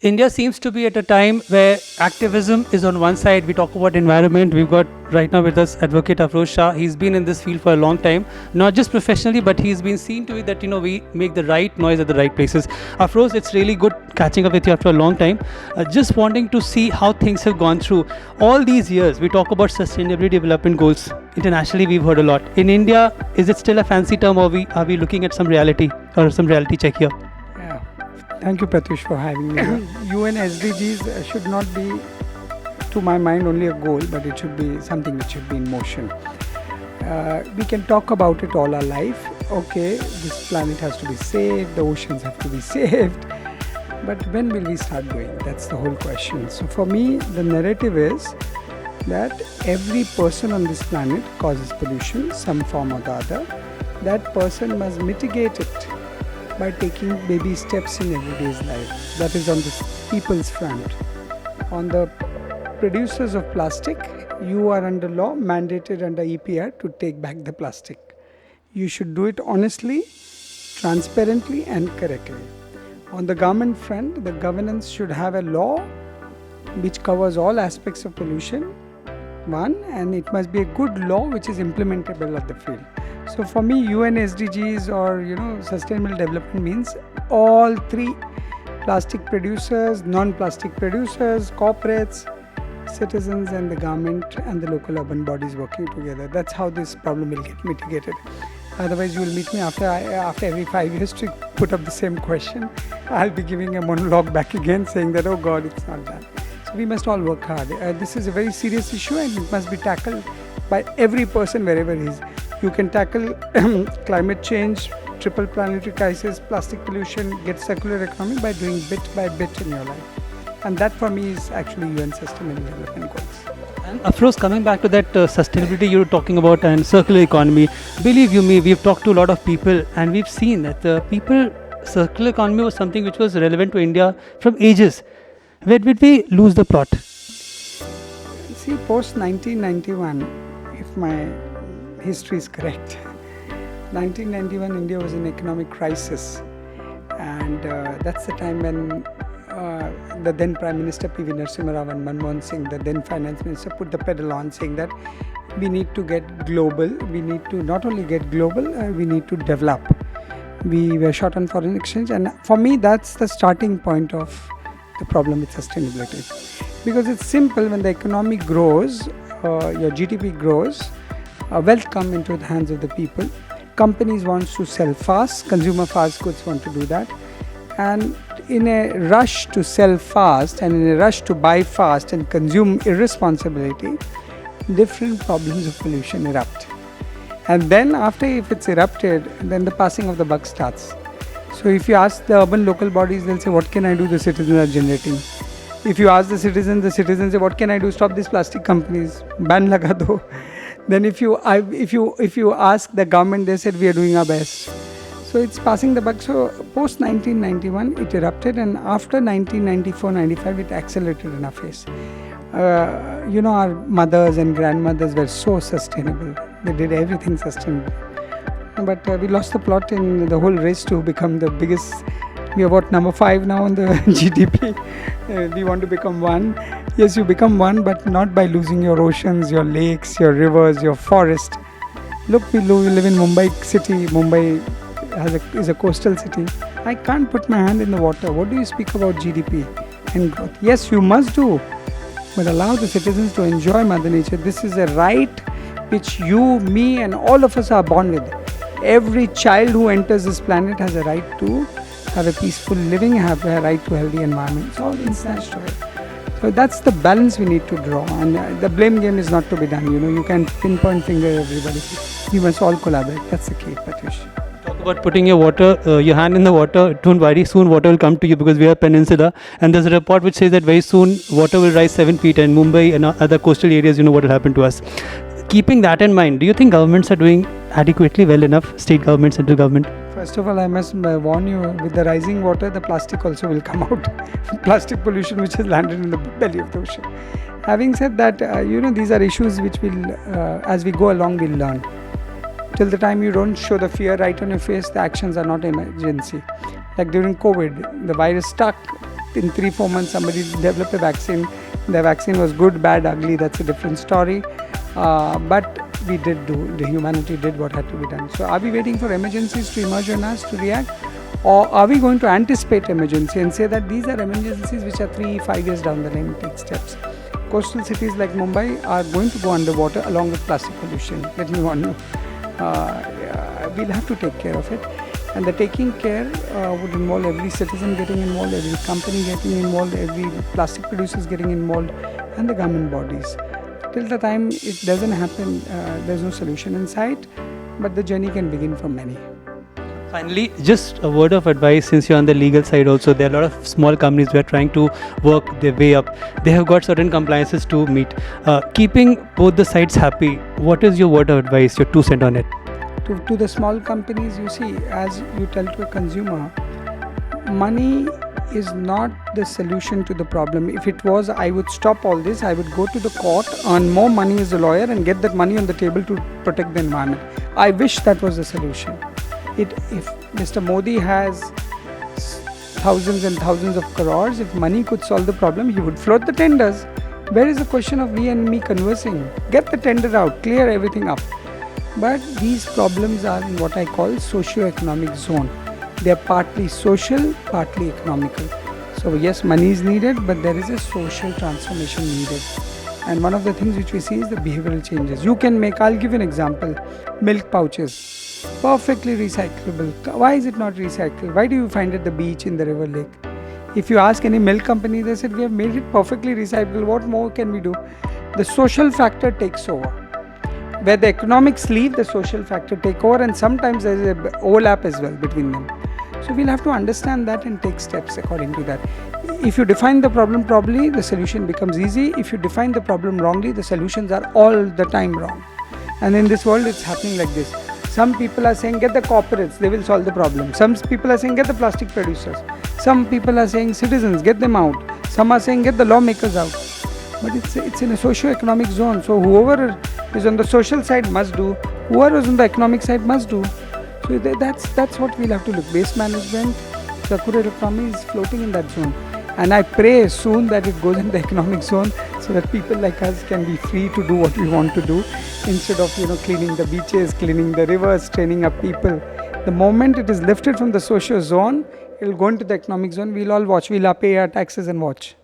India seems to be at a time where activism is on one side. We talk about environment. We've got right now with us Advocate Afroz Shah. He's been in this field for a long time, not just professionally, but he's been seen to it that we make the right noise at the right places. Afroz, it's really good catching up with you after a long time. Just wanting to see how things have gone through all these years. We talk about sustainability development goals. Internationally, we've heard a lot. In India, is it still a fancy term, or are we looking at some reality or some reality check here? Yeah. Thank you, Pratyush, for having me. UN SDGs should not be, to my mind, only a goal, but it should be something which should be in motion. We can talk about it all our life. Okay, this planet has to be saved, the oceans have to be saved. But when will we start doing? That's the whole question. So for me, the narrative is that every person on this planet causes pollution, some form or the other. That person must mitigate it by taking baby steps in everyday's life. That is on the people's front. On the producers of plastic, you are under law, mandated under APRA to take back the plastic. You should do it honestly, transparently and correctly. On the government front, the governance should have a law which covers all aspects of pollution, and it must be a good law which is implementable at the field. So for me, UN SDGs or sustainable development means all three: plastic producers, non-plastic producers, corporates, citizens and the government and the local urban bodies working together. That's how this problem will get mitigated. Otherwise, you will meet me after every 5 years to put up the same question. I'll be giving a monologue back again saying that, oh God, it's not done. So we must all work hard. This is a very serious issue and it must be tackled by every person wherever he is. You can tackle climate change, triple planetary crisis, plastic pollution, get circular economy by doing bit by bit in your life. And that for me is actually UN Sustainable Development Goals. And Afroz, coming back to that sustainability you were talking about and circular economy, believe you me, we've talked to a lot of people and we've seen that circular economy was something which was relevant to India from ages. Where did we lose the plot? See, post 1991, if my history is correct, 1991 India was in economic crisis, and that's the time when the then Prime Minister P.V. Narasimha Rao and Manmohan Singh, the then Finance Minister, put the pedal on, saying that we need to get global. We need to not only get global, we need to develop. We were short on foreign exchange, and for me that's the starting point of the problem with sustainability. Because it's simple: when the economy grows, your GDP grows, wealth comes into the hands of the people. Companies want to sell fast, consumer fast goods want to do that. And in a rush to sell fast and in a rush to buy fast and consume irresponsibility, different problems of pollution erupt. And then after, if it's erupted, then the passing of the buck starts. So if you ask the urban local bodies, they'll say, what can I do? The citizens are generating. If you ask the citizens say, what can I do? Stop these plastic companies, ban laga do. Then if you ask the government, they said, we are doing our best. So it's passing the buck. So post 1991, it erupted, and after 1994-95, it accelerated in our face. Our mothers and grandmothers were so sustainable. They did everything sustainable. But we lost the plot in the whole race to become the biggest. We are number 5 now on the GDP. We want to become 1. Yes, you become 1, but not by losing your oceans, your lakes, your rivers, your forest. Look, we live in Mumbai city. Mumbai is a coastal city. I can't put my hand in the water. What do you speak about GDP and growth? Yes, you must do, but allow the citizens to enjoy Mother Nature. This is a right which you, me and all of us are born with. Every child who enters this planet has a right to have a peaceful living, have a right to a healthy environment. It's all been snatched away. So that's the balance we need to draw, and the blame game is not to be done. You can pinpoint finger everybody. We must all collaborate. That's the key, Pratyush. Talk about putting your hand in the water. Don't worry, soon water will come to you because we are a peninsula, and there's a report which says that very soon water will rise 7 feet, and Mumbai and other coastal areas, what will happen to us. Keeping that in mind, do you think governments are doing adequately well enough, state government, central government? First of all, I must warn you, with the rising water, the plastic also will come out. Plastic pollution which has landed in the belly of the ocean. Having said that, these are issues which will, as we go along, we'll learn. Till the time you don't show the fear right on your face, the actions are not emergency. Like during COVID, the virus stuck, in 3-4 months somebody developed a vaccine. The vaccine was good, bad, ugly, that's a different story. But we did the humanity did what had to be done. So are we waiting for emergencies to emerge on us to react? Or are we going to anticipate emergency and say that these are emergencies which are 3-5 years down the line and take steps? Coastal cities like Mumbai are going to go underwater along with plastic pollution. Let me warn you. We'll have to take care of it. And the taking care would involve every citizen getting involved, every company getting involved, every plastic producers getting involved, and the government bodies. Till the time it doesn't happen, there's no solution in sight, but the journey can begin from many. Finally, just a word of advice, since you're on the legal side also, there are a lot of small companies who are trying to work their way up. They have got certain compliances to meet. Keeping both the sides happy, what is your word of advice, your 2 cents on it? To the small companies, you see, as you tell to a consumer, money is not the solution to the problem. If it was, I would stop all this, I would go to the court, earn more money as a lawyer and get that money on the table to protect the environment. I wish that was the solution. If Mr. Modi has thousands and thousands of crores, if money could solve the problem, he would float the tenders. Where is the question of we and me conversing? Get the tender out, clear everything up. But these problems are in what I call socio-economic zone. They are partly social, partly economical. So yes, money is needed, but there is a social transformation needed. And one of the things which we see is the behavioral changes. You can make, I'll give you an example, milk pouches, perfectly recyclable. Why is it not recycled? Why do you find it at the beach, in the river, lake? If you ask any milk company, they said, we have made it perfectly recyclable. What more can we do? The social factor takes over. Where the economics leave, the social factor take over, and sometimes there is an overlap as well between them. So we'll have to understand that and take steps according to that. If you define the problem properly, the solution becomes easy. If you define the problem wrongly, the solutions are all the time wrong. And in this world, it's happening like this. Some people are saying, get the corporates, they will solve the problem. Some people are saying, get the plastic producers. Some people are saying, citizens, get them out. Some are saying, get the lawmakers out. But it's in a socio-economic zone. So whoever is on the social side must do. Whoever is on the economic side must do. So that's what we'll have to look. Waste management, circular economy is floating in that zone. And I pray soon that it goes in the economic zone so that people like us can be free to do what we want to do instead of cleaning the beaches, cleaning the rivers, training up people. The moment it is lifted from the social zone, it will go into the economic zone. We'll all watch. We'll pay our taxes and watch.